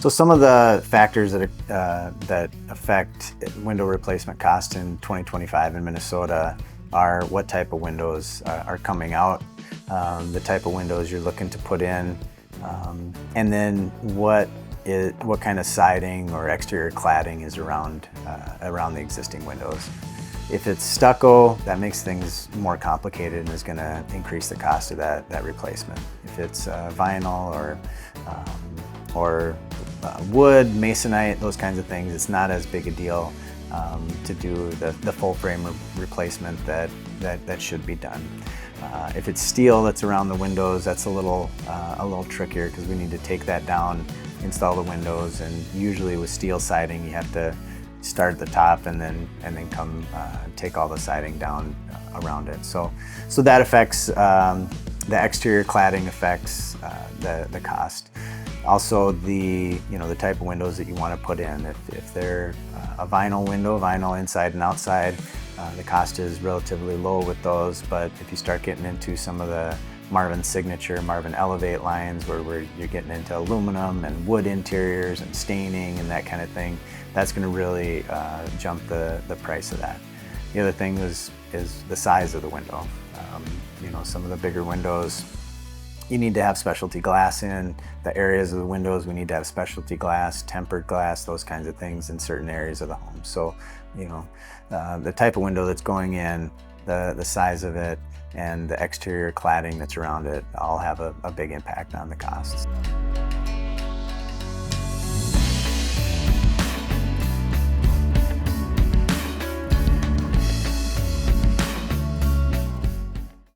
So some of the factors that affect window replacement cost in 2025 in Minnesota are what type of windows are coming out, the type of windows you're looking to put in, and then what kind of siding or exterior cladding is around the existing windows. If it's stucco, that makes things more complicated and is going to increase the cost of that replacement. If it's vinyl or wood, masonite, those kinds of things, it's not as big a deal to do the full frame replacement that should be done. If it's steel that's around the windows, that's a little trickier because we need to take that down, install the windows, and usually with steel siding you have to start at the top and then come take all the siding down around it. So that affects the exterior cladding affects the cost. Also the type of windows that you want to put in. If they're a vinyl window, vinyl inside and outside, the cost is relatively low with those. But if you start getting into some of the Marvin Signature, Marvin Elevate lines where you're getting into aluminum and wood interiors and staining and that kind of thing, that's going to really jump the price of that. The other thing is the size of the window. Some of the bigger windows, you need to have specialty glass in. The areas of the windows, we need to have specialty glass, tempered glass, those kinds of things in certain areas of the home. So, the type of window that's going in, the size of it, and the exterior cladding that's around it all have a big impact on the costs.